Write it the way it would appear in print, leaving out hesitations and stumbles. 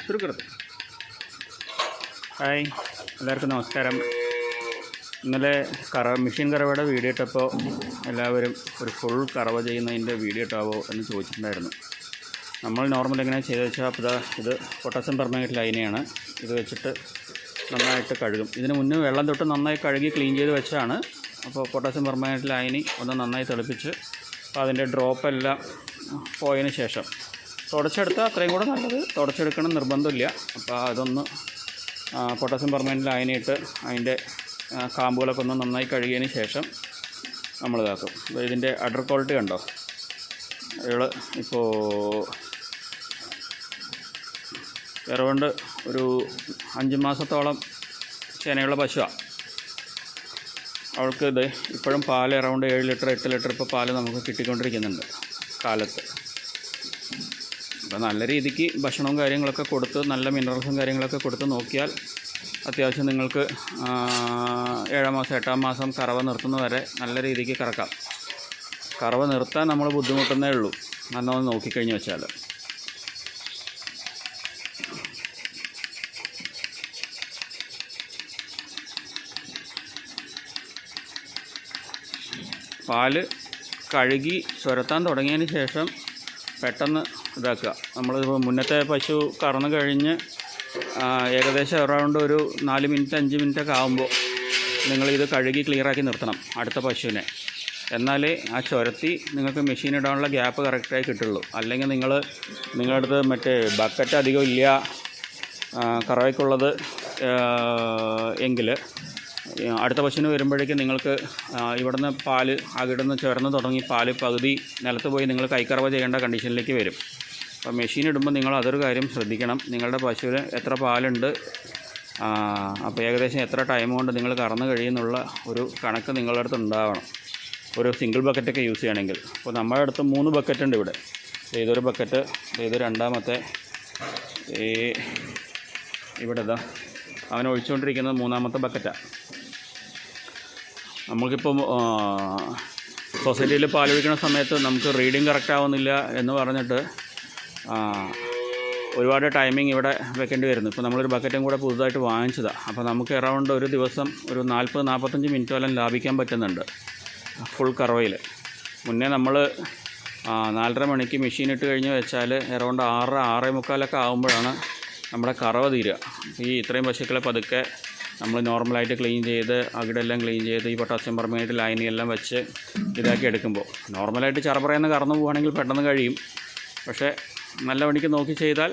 ചുരുക്കരുത്. Hi, എല്ലാവർക്കും നമസ്കാരം. ഇന്നലെ മെഷീൻ കറവയുടെ വീഡിയോ ഇട്ടപ്പോൾ എല്ലാവരും ഒരു ഫുൾ കറവ ചെയ്യുന്നതിൻ്റെ വീഡിയോ ഇട്ടാവോ എന്ന് ചോദിച്ചിട്ടുണ്ടായിരുന്നു. നമ്മൾ നോർമൽ എങ്ങനെ ചെയ്ത് വെച്ചാൽ അപ്പോൾ ഇത് പൊട്ടാസ്യം പെർമാംഗനേറ്റ് ലൈനെയാണ്. ഇത് വെച്ചിട്ട് നന്നായിട്ട് കഴുകും. ഇതിന് മുന്നേ വെള്ളം തൊട്ട് നന്നായി കഴുകി ക്ലീൻ ചെയ്ത് വെച്ചാണ്. അപ്പോൾ പൊട്ടാസ്യം പെർമാംഗനേറ്റ് ലൈനി ഒന്ന് നന്നായി തിളപ്പിച്ച് അപ്പോൾ അതിൻ്റെ ഡ്രോപ്പെല്ലാം പോയതിന് ശേഷം തുടച്ചെടുത്താൽ അത്രയും കൂടെ നല്ലത്. തുടച്ചെടുക്കണം നിർബന്ധമില്ല. അപ്പോൾ അതൊന്ന് പൊട്ടാസ്യം പെർമാംഗനേറ്റ് ലൈനിട്ട് അതിൻ്റെ കാമ്പുകളൊക്കെ ഒന്ന് നന്നായി കഴുകിയതിന് ശേഷം നമ്മൾ ഇതാക്കും. ഇതിൻ്റെ അഡർ ക്വാളിറ്റി കണ്ടോ? ഇപ്പോൾ എറൗണ്ട് ഒരു 5 മാസത്തോളം ചേനയുള്ള പശുവാണ്. അവൾക്ക് ഇത് ഇപ്പോഴും പാൽ അറൗണ്ട് 7 ലിറ്റർ 8 ലിറ്റർ ഇപ്പോൾ പാൽ നമുക്ക് കിട്ടിക്കൊണ്ടിരിക്കുന്നുണ്ട് കാലത്ത്. അപ്പോൾ നല്ല രീതിക്ക് ഭക്ഷണവും കാര്യങ്ങളൊക്കെ കൊടുത്ത് നല്ല മിനറൽസും കാര്യങ്ങളൊക്കെ കൊടുത്ത് നോക്കിയാൽ അത്യാവശ്യം നിങ്ങൾക്ക് 7 മാസം 8 മാസം കറവ നിർത്തുന്നവരെ നല്ല രീതിക്ക് കറക്കാം. കറവ നിർത്താൻ നമ്മൾ ബുദ്ധിമുട്ടുന്നേ ഉള്ളൂ നല്ലോണം നോക്കിക്കഴിഞ്ഞ് വെച്ചാൽ. പാല് കഴുകി ചുരത്താൻ തുടങ്ങിയതിന് ശേഷം പെട്ടെന്ന് ഇതാക്കുക. നമ്മൾ മുന്നത്തെ പശു കറന്ന് കഴിഞ്ഞ് ഏകദേശം അറൗണ്ട് ഒരു 4 മിനിറ്റ് 5 മിനിറ്റൊക്കെ ആകുമ്പോൾ നിങ്ങളിത് കഴുകി ക്ലിയറാക്കി നിർത്തണം അടുത്ത പശുവിനെ. എന്നാലേ ആ ചുരത്തി നിങ്ങൾക്ക് മെഷീൻ ഇടാനുള്ള ഗ്യാപ്പ് കറക്റ്റായി കിട്ടുള്ളൂ. അല്ലെങ്കിൽ നിങ്ങളുടെ അടുത്ത് മറ്റേ ബക്കറ്റ് അധികം ഇല്ല കറവയ്ക്കുള്ളത് എങ്കിൽ അടുത്ത പശുവിന് വരുമ്പോഴേക്കും നിങ്ങൾക്ക് ഇവിടുന്ന് പാല് അകിടുന്ന് ചുരന്ന് തുടങ്ങി പാല് പകുതി നിലത്ത് പോയി നിങ്ങൾ കൈക്കറവ ചെയ്യേണ്ട കണ്ടീഷനിലേക്ക് വരും. അപ്പോൾ മെഷീൻ ഇടുമ്പോൾ നിങ്ങൾ അതൊരു കാര്യം ശ്രദ്ധിക്കണം. നിങ്ങളുടെ പശുവിന് എത്ര പാലുണ്ട്, അപ്പോൾ ഏകദേശം എത്ര ടൈം കൊണ്ട് നിങ്ങൾ കറന്ന് കഴിയുന്നുള്ള ഒരു കണക്ക് നിങ്ങളുടെ അടുത്ത് ഉണ്ടാവണം. ഒരു സിംഗിൾ ബക്കറ്റൊക്കെ യൂസ് ചെയ്യണമെങ്കിൽ. അപ്പോൾ നമ്മുടെ അടുത്ത് 3 ബക്കറ്റ് ഉണ്ട് ഇവിടെ. ഇതൊരു ബക്കറ്റ്, ഇത് രണ്ടാമത്തെ, ഇവിടെ ഇതാ അവൻ ഒഴിച്ചുകൊണ്ടിരിക്കുന്നത് 3-ാമത്തെ ബക്കറ്റാണ്. നമുക്കിപ്പോൾ സൊസൈറ്റിയിൽ പാലൊഴിക്കുന്ന സമയത്ത് നമുക്ക് റീഡിങ് കറക്റ്റ് ആവുന്നില്ല എന്ന് പറഞ്ഞിട്ട് ഒരുപാട് ടൈമിംഗ് ഇവിടെ വെക്കേണ്ടി വരുന്നു. ഇപ്പോൾ നമ്മളൊരു ബക്കറ്റും കൂടെ പുതുതായിട്ട് വാങ്ങിച്ചതാണ്. അപ്പോൾ നമുക്ക് അറൗണ്ട് ഒരു ദിവസം ഒരു 40-45 മിനിറ്റോളം ലാഭിക്കാൻ പറ്റുന്നുണ്ട് ഫുൾ കറവയിൽ. മുന്നേ നമ്മൾ 4:30 മണിക്ക് മെഷീൻ ഇട്ട് കഴിഞ്ഞ് വെച്ചാൽ അറൗണ്ട് 6-6:45 ആകുമ്പോഴാണ് നമ്മുടെ കറവ തീരുക. ഈ ഇത്രയും പശുക്കളെ പതുക്കെ നമ്മൾ നോർമലായിട്ട് ക്ലീൻ ചെയ്ത് അകിടെല്ലാം ക്ലീൻ ചെയ്ത് ഈ പൊട്ടാസ്യം പെർമാംഗനേറ്റ് ലൈനെല്ലാം വെച്ച് ഇതാക്കി എടുക്കുമ്പോൾ നോർമലായിട്ട് ചറപറയെന്ന് കറന്നു പോവുകയാണെങ്കിൽ പെട്ടെന്ന് കഴിയും. പക്ഷേ നല്ല പണിക്ക് നോക്കി ചെയ്താൽ